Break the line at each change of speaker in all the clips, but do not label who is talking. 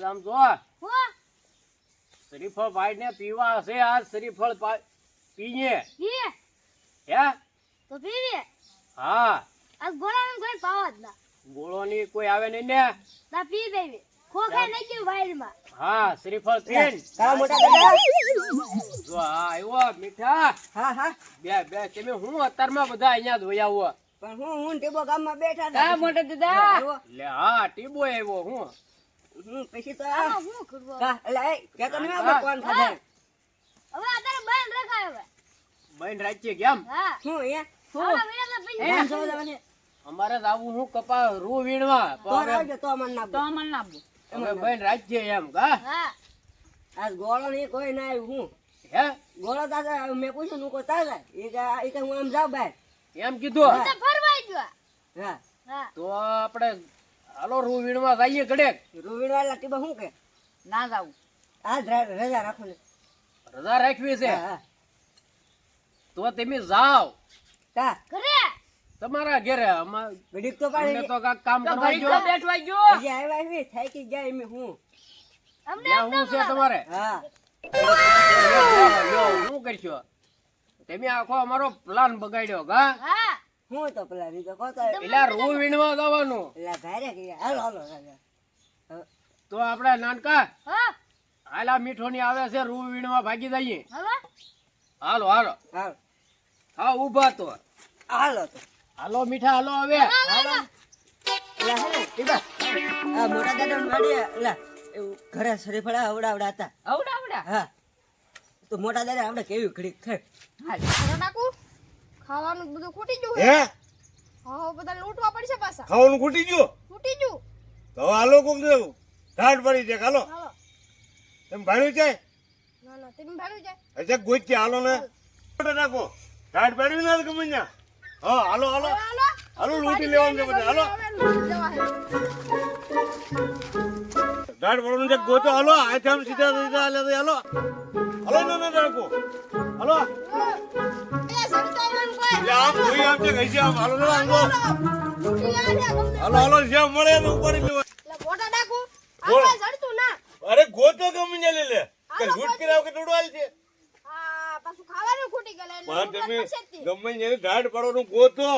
આમ જો શ્રીફળ ભાઈ ને પીવા હશે આ શ્રીફળ પીએ હે
તો પીવે
હા
આ ગોળાનો કોઈ પાવ જ ના
ગોળો ની કોઈ આવે નહીં ને
ના પી દેવી ખોખા નાખ્યું વાયરમાં
હા શ્રીફળ પીન
તારા મોટા દાદા
જો આ આવ્યો મીઠા
હા હા
બે બે તમે હું અત્યારમાં બધા અહીંયા જ વયા આવો
પણ હું ટેબો ગામમાં બેઠા
કા મોટા દાદા
લે હા ટીબો આવ્યો હું
પછી તો
આમાં હું કરવો
એટલે કે તમે આપણે કોણ ખાધા
હવે આતારે બાંધ રખાય હવે
બહેન રાજ્ય કેમ
હા
હું અહીંયા
આમાં વીણા પૈસા
એમ સમજ આવને
અમારે જ આવું હું કપા રૂ વીણવા
તો આવજો તો મન ના તો મન ના
હવે બહેન રાજ્ય એમ કા
હા
આ ગોળો ની કોઈ ના આવ્યું હું
હે
ગોળો દાદા મેં પૂછ્યું નું કો તાજા એ કે હું આમ જાવ બાય
એમ કીધું
તો ફરવા ગયો
હા
હા
તો આપણે હાલો રૂ વીણવા જઈએ ઘડેક
રૂવીડ વાળા ટીબા શું કે
ના જાવું
આ રજા રાખો ને
રજા રાખવી છે
હા
તો તમે જાઓ
તા
ઘરે
તમારા ઘરે
ઘડીક તો
અમને
પાડી
તો કાંઈક કામ કરવા જો
બેઠવા ગયો
હજી આવ્યા આવી થાકી જાય એમ હું
અમને
ત્યાં હું છે તમારે
હા
લ્યો, શું કરશો તમે આખો અમારો પ્લાન બગાડ્યો કા
હા
હું તો પેલા રીતો કોતો
એટલે રૂ વીણવા જવાનું
એટલે ભારે કે હાલો હાલો રાજા
તો આપણે નાનકા
હા
હાલા મીઠો ની આવે છે રૂ વીણવા ભાગી જઈએ
હવે
હાલો હાલો
હાલો
હા ઉભા તો
હાલો તો
હાલો મીઠા હાલો હવે
હાલો એટલે હે ને ટીબા આ મોટા દાદા વાડી એટલે એવું ઘરે શરીફળા આવડા હતા
આવડા
હા તો મોટા દાદા આપણે કેવી ઘડીક થઈ
હાલ નાકુ ખાવાનું બધું ખૂટી ગયું
હે
હા બધા લૂંટવા પડશે પાછા
ખાવાનું ખૂટી ગયું
ખૂટી ગયું
તો હવે હાલો કોક ને ઢાઢ પડી જાય હાલો
હાલો
એમ ભાડ્યું છે
ના ના તમે ભાડું જાય
અચ્છા ગોચી હાલો ને નાખો ઢાઢ પાડ્યું ના ગમે ત્યાં હા હાલો હાલો
હાલો
હાલો લૂંટી લેવાનું છે બધે હાલો ઢાઢ પાડવાનું છે ગોતો હાલો આથી આમ સીધા સીધા હાલે તો હાલો હાલો ના નાખો હાલો એટલે આમ જોઈ આમ છે કઈ છે આમ હાલો ના આમ હાલો હાલો જ્યાં મળે એને ઉપાડી લેવા બોલ. અરે ગોતો ગમે ત્યાં લઈ લે કે લૂંટ કરાવ કે ટોડવાલ છે પણ તમે ગમે ત્યાં ઢાઢ પાડવાનું ગોતો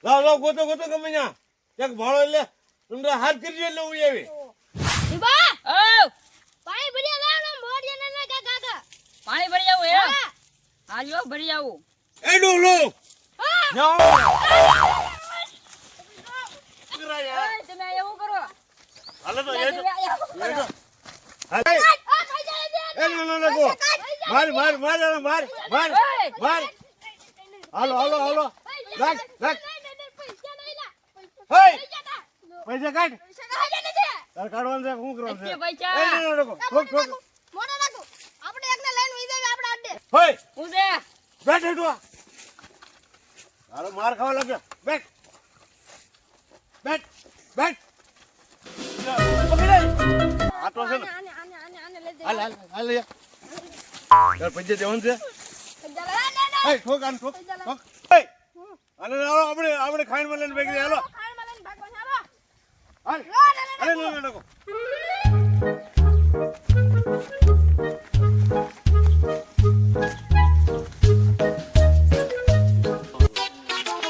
લાવ લાવ ગોતો ગોતો ગમે ત્યાં એક ભાડો લે તમને હાથ કરજો એટલે હું આવી
પાણી ભરી લાવ મોડિયા ને કાકા
પાણી ભરી આવું એમ હાલો ભરી આવું
એ ડોલો જાઓ
ઓય, તમે એવું કરો
હાલો તો એ તો હાલે એ ના ગો માર માર માર માર માર માર હાલો હાલો હાલો લાગ લાગ હે પૈસા કાઢ તાર કાઢવાનું છે શું કરવાનું છે
એટલી પૈસા.
એ ના ગો ઠોક ઠોક
મોડા નાખો આપણે એકને લઈને ઉઈ જાય આપણે અડ્ડે
હે
હું છે
બેઠ હેઠો હાલો માર ખાવા લાગ્યો બેઠ બેઠ બેઠ આ તો છે ને
આને આને આને આને લઈ
હાલ હાલ હાલ લે તાર પૈસા દેવાનું છે
જાય
એ ઠોક આન ઠોક ઠોક એ અને હાલો આપણે ખાઈને માં લઈને બેગી હાલો
ખાણમાં લઈને ભાગવાનું હાલો
હાલ અરે ના નાખો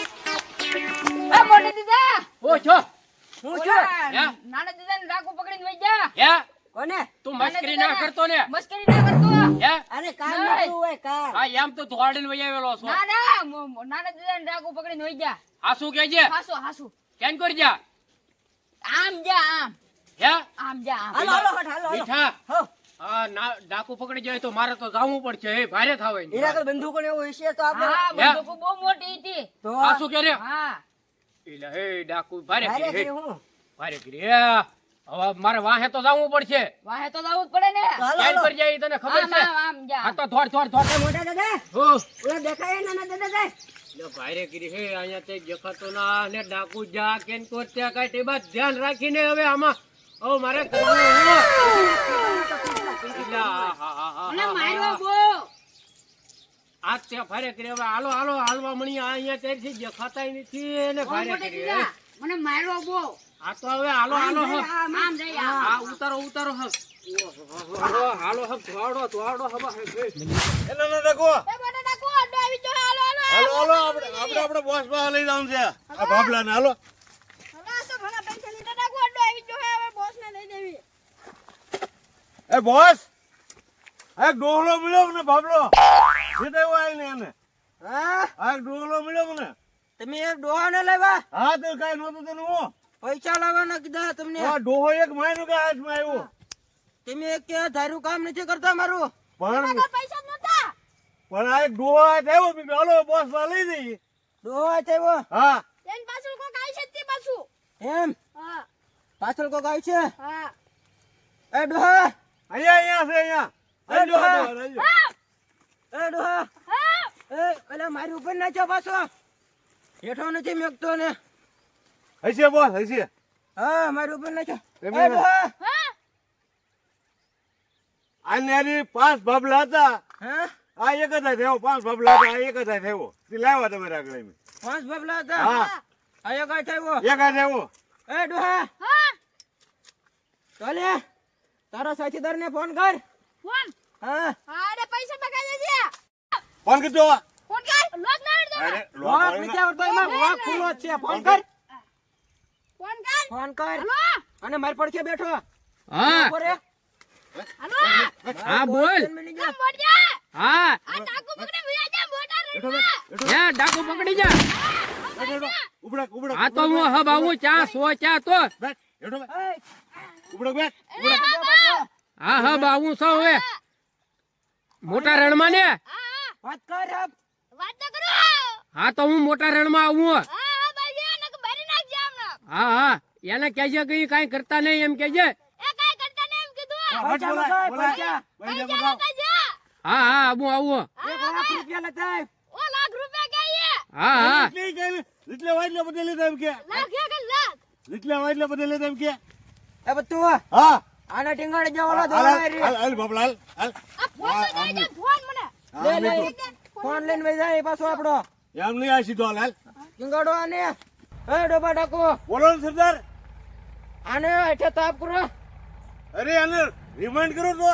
એ મોટી દીદા
ઓ છો
શું છે
હે?
નાના દીદા ને રાખો પકડીને વઈ જા
હે
કોને
તું મસ્કરી ના કરતો ને
મસ્કરી ના કરતો
હે
અરે કામ
નહીં.
નીકળવું હોય કામ
હા એમ તો ધોવાડીને વહી આવેલો છો
ના ના નાના દીદા ને રાખો પકડીને વઈ જા
આ શું કે છે
હાસુ હાસુ
કેમ કરી જા
આમ જા આમ
હે
આમ જા આમ
હાલો હાલો હટ હાલો હાલો
મીઠા
હો
હા ના ડાકુ પકડી જાય તો મારે તો જાવું પડશે એ ભારે થાવે
એના કઈ બંદૂકો ને એવું હશે તો આપણે
હા બંદૂકો બહુ મોટી હતી
તો
આ શું કે રે
હા
એટલે હે ડાકુ ભારે
ભારે
કરી
છે હું
ભારે કરી હવે મારે વાહે તો જાવું પડશે
વાહે તો જવું જ પડે ને
તો હાલો
કેમ
હાલો
કરી જાય એ તને ખબર
આમ
છે
આમ આમ જા
આ તો થોડ થોડ થોડ
એ મોટા દાદા
હો
ઓલા દેખાય નાના દાદા જાય
લે ભારે કરી હે અહીંયા તે દેખાતો ના ને ડાકુ જા કેન કો ત્યાં કાઈ ટેબા ધ્યાન રાખીને હવે આમાં ઓ મારે કરવું એટલે
મને માર્યો બો
આ તે ભારે કરી હવે હાલો હાલો હાલવા મણી અહીંયા ત્યારથી દેખાતાય નથી ને
ઓ
ભારે
મોટી
કરી
દીદા મને માર્યો બો
આ તો હવે હાલો હાલો હબ.
આમ જઈ આ.
હા ઉતારો ઉતારો હબ. ઓહો, હાલો હબ ધોવાડો ધોવાડો હબ.
એને ન રાખો.
એ મોટા ડાકુ અડ્ડો આવી જો હાલો હાલો
હાલો આપણે બોસ પાસે લઈ જવાનું છે આ બાબલાને હાલો.
હાલો આ તો ઘણા પૈસા લીધા ડાકુ અડ્ડો આવી જો હવે બોસ ને દઈ દેવી
એ બોસ આ એક ડોહલો મળ્યો મને બાબલો સીધા આવી ને એને
હા
આ એક ડોહલો મળ્યો મને
તમે એક ડોહા ને લાવ્યા
હા તો કઈ નહોતું તને હું
પૈસા લાવવાના કીધા તમને
આ ડોહો એક માયનો કે હાથમાં આવ્યો
તમે એક કે ધાર્યું કામ નથી કરતા મારું
પણ
પૈસા જ નતા
પણ આ એક ડોહો હાથ આવ્યો મેં કીધું હાલો બોસ પાસે લઈ જઈએ
ડોહા થયો
હા
એન પાછળ કોક આવી છે તે પાછું
એમ
હા
પાછળ કોક આવી છે
હા
એ ડોહા
અહીંયા છે અહીંયા
એ ડોહા
અહીંયા.
એ ડોહા
હા
એ અલા મારી ઉપર નાખ્યો પાછો હેઠો નથી મેકતો ને
હશે બોસ હશે
હા મારી ઉપર નાખ્યો
એમ
એ ડોહા
હા
આને હારી 5 બાબલા હતા
હા
આ એક જ થયો 5 બાબલા હતા આ એક જ થયો તે લાવ્યા તમે આગળ એમ.
5 બબલા હતા
હા
આયો કાઈ થયો
એક જ થયો
એ ડોહા
હા
ચાલે તારા સાથીદાર ને ફોન કર
ફોન
હા
હા રે પૈસા બગાડે છે
ફોન કીધો
ફોન કર લોક ના આવડતો
અરે
લોક નથી આવડતો એમાં લોક ખુલ્લો જ છે ફોન કર
ફોન કર
ફોન કર
હાલો
અને મારી પડખે બેઠો
હા
ઉભો રે.
હાલો
હા બોલ
મિલી જા.
મોડિયા
હા
આ ડાકુ પકડે ભૈયા જા મોટા રે
હે ડાકુ પકડી જા.
ઉબડા ઉબડા
આ તો હું હબ આવું ચા સો ચા તો
બેઠ હેઠો બેઠ
એ,
ઉબડા બેઠ
બેઠો, બેઠો.
હા હબ આવું સૌ હવે મોટા રણમાં ને
વાત કર હબ.
વાત તો કરો
હા તો હું મોટા રણમાં આવું
હા હા ભાઈ નક ભરી નાખ જા હમણાં
હા હા એને કહેજે કે ઈ કાંઈ કરતા નહીં એમ કહેજે
એ કાઈ કરતા ને એમ કીધું
પૈસા લગાય, પૈસા.
પૈસા લગા જા
હા હા આવું આવું
1 લાખ રૂપિયા લગાય.
ઓ લાખ રૂપિયા કહીએ
હા હા
એટલે વાટલે બદલી દે એમ કે
લાખ કે લાખ
એટલે વાટલે બદલી દે એમ કે
એ બધું
હા
આના ટીંગાડે જા ઓલા
હાલ
દોડાય રે.
હાલ હાલ બાબલા હાલ
આ ફોન તો દઈ દે ફોન મને
લે લે ફોન લઈને વઈ જાય પાછો આપણો
એમ નહીં આ સીધો હાલ હાલ
ટીંગાડો આને એ ડોબા ડાકો
બોલો ને સરદાર
આને હેઠે તાપ કરો
અરે આને રિમાઇન્ડ કરો તો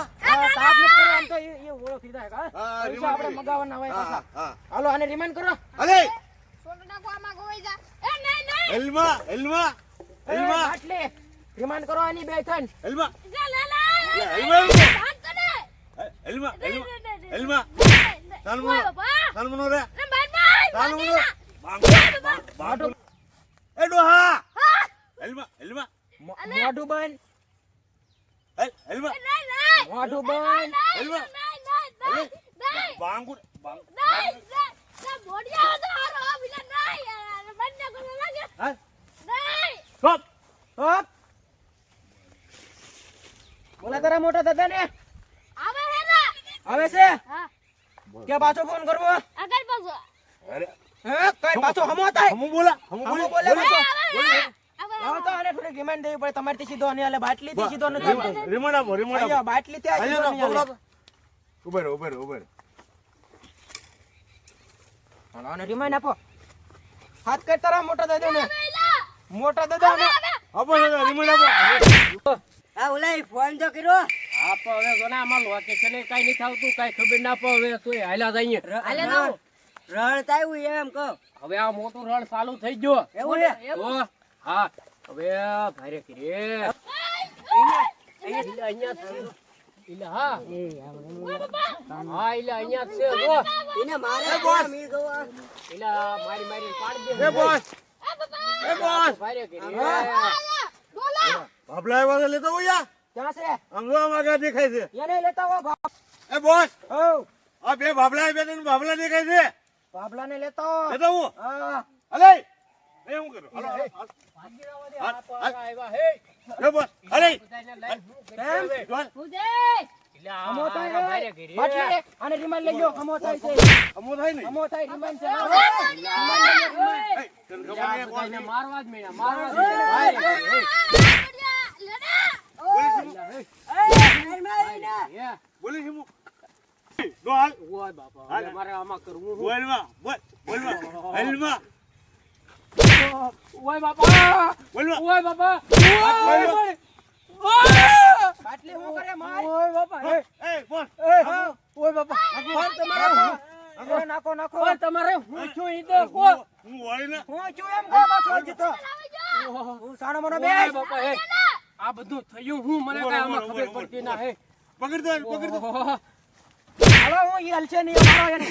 તાપ ન કરો આમ તો એ ઓળખી જાય કા
હા,
પૈસા
remind
આપણે મગાવવાના હોય
હા
પાછા
હા
હાલો આને રિમાઇન્ડ કરો
અરે
છોટો ડાકો આમાં ગોઈ જા એ નહીં નહીં
હેલમા હેલમા
એ
હેલમા
બાટલી રિમાઇન્ડ કરો આની બે થન
હેલમા
જા લે લે
હેલમા
હાથ તો ને
હેલમા હેલમા તાનમનો
ઓય બાપા
તાનમનો રે
ને ભાઈ ભાઈ
તાનમનો બાંગો એ ડોહા હેલમા હેલમા
મોઢું બંધ
હેલમા
નહીં નહીં
મોઢું બંધ
હેલમા
નહીં નહીં
બાંગો
નહીં મોડિયા તો હારો બિલા નહીં બંને કોને લાગે
હા
નહીં
સ્ટોપ
હોપ બોલા તારા મોટા દાદા ને
આવે હે ના
આવે છે
હા
કે પાછો ફોન કરવો
આગળ પાછો
અરે
હે કઈ પાછો હમો થાય
હમુ બોલા
હમો બોલે પાછો
આવે
આવો તો આને થોડી રિમાઇન્ડ દેવી પડે તમારથી સીધો નહીં એટલે બાટલી થી સીધો નથી આવતો.
રિમોટ આપો રિમોટ
અહીંયા
આપો
બાટલી ત્યાં સીધો નહીં
અહીંયા
હાલે.
ઉભર ઉભર ઉભર
હાલો આને રિમાઇન્ડ આપો હાથ કર તારા મોટા દાદા ને
પેલા
મોટા દાદા ને
આપો રિમોટ આપો
આ ઓલા ફોન તો કર્યો
હા પણ હવે જોને આમાં લોકેશન કાંઈ નથી આવતું કાંઈ ખબર ના પડે હવે તોય હાલ્યા જઈએ
હાલે તો રણ તાયું એમ કહો
હવે આ મોટું રણ ચાલુ થઈ ગયો
એવું છે
તો હા હવે ભારે કરીએ અહીંયા એટલે હા હા એટલે અહીંયા જ છે જો
એને મારે મી ગો
એટલે મારી મારી પાડી દે
એ બોસ એ બોસ
ભારે કરીએ
બોલા
બાબલા આવ્યો તો લેતો હોય યા
ક્યાં છે
આમ જો આમાં આગળ દેખાય છે
એને લેતા હો બાપ
એ બોસ
ઓ
આ બે બાબલા બે તને બાબલા દેખાય છે
બાબલા ને લેતા હો
લેતો હું
હા
અલે એ હું કરું હાલો
આવ્યા હે
એ બોસ અલે
બધાને લઈ
કેમ
જોલ
ઉદે
એટલે
હમો
આ
થાય
ભારે
રે
કરીએ
બાટલી આને રિમાઇન્ડ લેજો હમો થાય છે
અમો થાય ને
હમો થાય રિમાઇન્ડ છે
એ તને ખબર
આ
નહીં કોણ
બધાને મારવા જ મેળા મારવા જ મેળા ભારે કરીએ હે
બોલી છે હું નો હાલ
ઓય બાપા હવે મારે આમાં કરવું શું?
બોલમાં બોલ બોલમાં હેલમાં
ઓય બાપા
બોલવા.
ઓય બાપા
બોલવા.
બાટલી હું કરે માર
ઓય બાપા
એ બોલ.
ઓય બાપા
ફોન તમારો આગળ નાખો નાખો
ઓય તમારે હું છું ઈ તો કો
હું હોય ને.
હું છું એમ કહો પાછો હજી તો હું સાનો મનો બે
ઓય બાપા હે આ બધું થયું હું મને કાંઈ આમાં ખબર પડતી ના હે
પકડ દો, પકડ દો.
હાલો હું ઈ હલશે નહીં મારો એને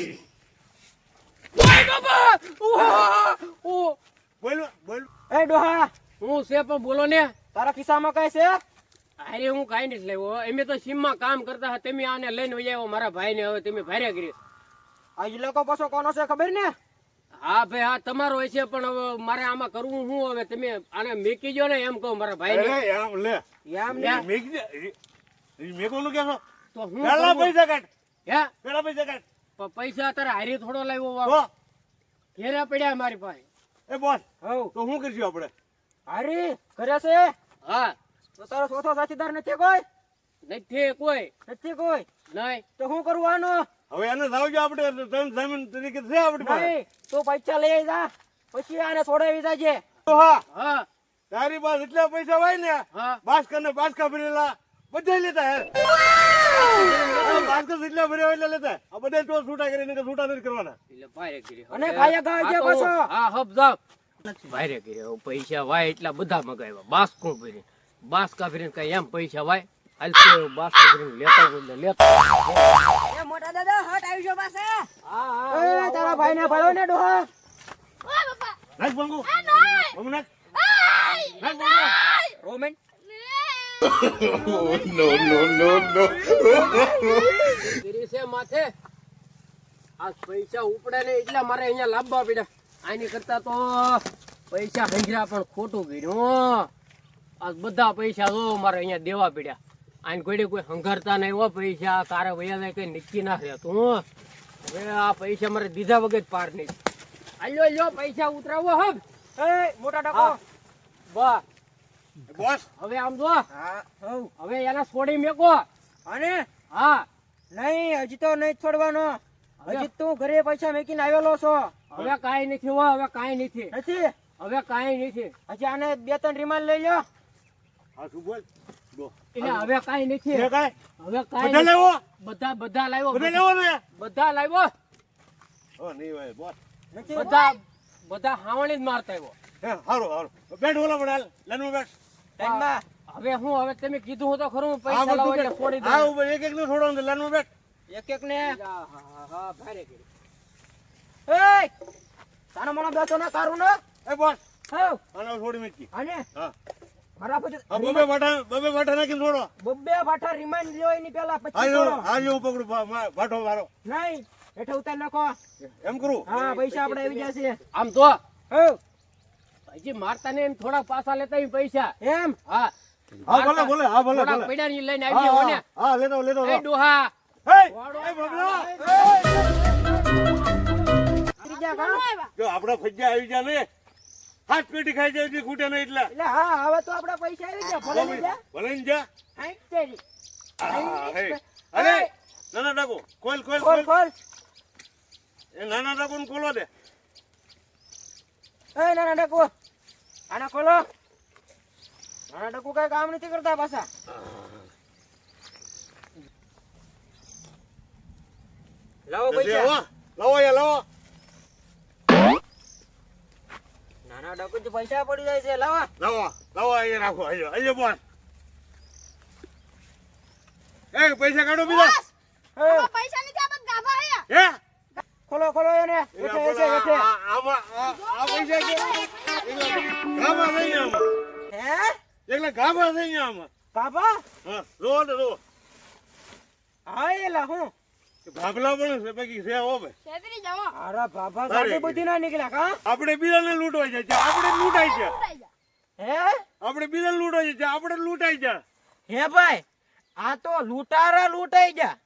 ઓય બાપા ઓ
બોલવા, બોલ.
એ ડોહા
હું છે પણ બોલો ને
તારા ખિસ્સામાં કઈ છે
અરે હું કાંઈ નથી લાવ્યો એમે તો સીમમાં કામ કરતા હતા તમે આને લઈને વહી આવ્યો મારા ભાઈને હવે તમે ભાર્યા કરી
આ ઈ લોકો પાછો કોનો છે ખબર ને
હા ભાઈ હા તમારો હશે પણ હવે મારે આમાં કરવું શું હવે તમે આને મેકી જો ને એમ કહો મારા ભાઈને
અરે, આમ લે.
એમ
લે.
ને
મેક દે. ઈ મેકોનું કે છો?
તો હું
પેલા
કરું?
પૈસા કાઢ.
હે
પેલા પૈસા કાઢ.
પણ પૈસા તારે હારી થોડો લાવ્યો વા.
તો,
ઘેરે પડ્યા મારી પાસે
એ બોસ,
હવ
તો શું કરશું આપણે?
હારી કરે છે
હા
તો તારો ચોથો સાથીદાર નથી કોઈ
નથી કોઈ
નથી કોઈ
નહીં
તો શું કરવું આનું
હવે એને લાવજો આપણે ત્રણ જમીન તરીકે છે આપણી પાસે.
નહીં તું પૈસા લઈ જા પછી આને છોડાવી જાજે
તો હા,
હા
તારી પાસે એટલા પૈસા હોય ને,
હા
બાસ્કર ને બાસ્કા ભરેલા બધા લેતા હે. બાસ્કર જેટલા ભર્યા હોય એટલા લેતા. આ બધા ટોલ છૂટા કરીને કે છૂટા નથી કરવાના.
એટલે ભારે કરી
અને ખાયા ગાય જે પાછો.
હા હબ જાવ ભારે કરી પૈસા વાય એટલા બધા મગાવ્યા બાસ્કો ભરી બાસ્કા ભરીને કઈ એમ પૈસા વાય હાલ તો બાસ્કો ભરીને લેતા હોય એટલે લેતા
એ મોટા દાદા હટ આવી જો પાસે
હા
એ તારા ભાઈને ભળો ને ડોહા
ઓય બાપા
નાખ બંગુ.
નહીં
બંગુ નાખ.
આય
નાખ બંગુ.
રોમેન
કરી છે માથે આ પૈસા ઉપડે ને એટલા મારે અહીંયા લાવવા પડ્યા આની કરતા તો પૈસા હંજરા પણ ખોટું કર્યું આ બધા પૈસા તો મારે અહીંયા દેવા પડ્યા આને કોઈ હંગારતા નહીં હો પૈસા તારે વૈયા કઈ નક્કી ના રહેતું હવે આ પૈસા મારે દીધા વગર પાર નહીં હાલ્યો લ્યો પૈસા ઉતરાવો હબ
એ મોટા ડાકો
હા. વાહ
બોસ,
હવે આમ જો
હા હવ
હવે એને છોડી મેકો
અને
હા
નહીં હજી તો નહીં છોડવાનો
હવે?
હજી તું ઘરે પૈસા મેકીને આવેલો છો
હવે કાંઈ નથી હો હવે કાંઈ નથી
નથી
હવે કાંઈ નથી
હજી આને 2-3 રિમાન્ડ લઈ લો
હા શું બોલ? દો.
એટલે હવે કાંઈ નથી
છે કાંઈ?
હવે
બધા
કાંઈ
લેવો?
બધા લાવ્યો
બધા લેવો ને?
બધા લાવ્યો
હો, નહીં હોય, બોસ.
નથી
બધા હાવણી જ મારતા આવ્યો
હે, હારું, હારું. બેઠ ઓલા પણ હાલ. લાઈનમાં બેઠ.
ટાઈમમાં
હવે હું હવે તમે કીધું હું તો ખરું
હા,
પૈસા લાવો
બધું
એટલે છોડી
બેઠ. હા,
દઉં
ઉપર એક એક નું છોડવાનું છે. લાઈનમાં બેઠ.
એક ને
હા ભારે કરી
એ તાનો મનો બેસો ના કારું ને
એ બોસ,
હવ
આને છોડી મૂકી.
અને
હા.
મારા પછી
આ બબે ભાઠા નાખીને છોડો.
બબ્બે ભાઠા રિમાન્ડ લ્યો એની પહેલા પછી
હાલ્યો,
છોડો.
હાલ્યો હું પકડું ભાઠો મારો.
નહીં હેઠે ઉતાર નાખો
એમ કરું?
હા પૈસા આપણે આવી જશે
આમ તો
હવ
હજી મારતા ને એમ થોડા પાછા લેતા આવીને પૈસા
એમ
હા
હા, ભલે, ભલે. હા, ભલે,
થોડાક
ભલે.
પડ્યા ને ઈ લઈને
હા,
આવી જાઓ ને
હા, હા, લેતો, લેતો.
એ ડોહા
હે, એ બબલા.
ત્રીજા કામ
જો આપડા ફજ્જા આવી જાય ને, હાથ પેટી ખાઈ જાય છે, ખૂટે નહીં એટલે.
એટલે હા હવે તો આપડા પૈસા આવી ગયા ભલે લઈ જા
ભલે ને જા.
આઈ તેરી
હા, હે. અરે, નાના ડાકુ, ખોલ, ખોલ,
ખોલ
ખોલ.
ખોલ
એ નાના ડાકુને ખોલો દે.
એ નાના ડકુ આના ખોલો નાના ડકુ કઈ કામ નથી કરતા પાછા લાવો
જશે,
પૈસા
હો. લાવો યા, લાવો.
નાના ડકુ થી પૈસા પડી જાય છે લાવા
લાવો, લાવો, અહીંયા રાખો, અહીંયા, અહીંયા બોલ. એ પૈસા કાઢો બીજા.
હે,
પૈસા નથી આ બધા ગાભા હે
હે?
ખોલો ખોલો એને
એ
હેઠે
પેલા
હેઠે હેઠે
આમાં આ પૈસા છે. એકલા ગાભા થઈ ગયા આમાં.
હે
એકલા ગાભા થઈ ગયા આમાં.
બાબા
હા, રો ને રો.
હા એલા હું
ભાગલા પણ છે, બાકી છે હો ભાઈ.
છેતરી જાઓ
અરે બાબા
તારે
ગાડી બધી ના નીકળ્યા કા
આપણે બીજાને લૂંટવા જાય છે, આપણે લૂંટાય છે.
ઉડાઈ જા
હે
આપણે બીજાને લૂંટવા જાય છે, આપણે લૂંટાય છે.
હે ભાઈ આ તો લૂંટારા લૂંટાઈ ગયા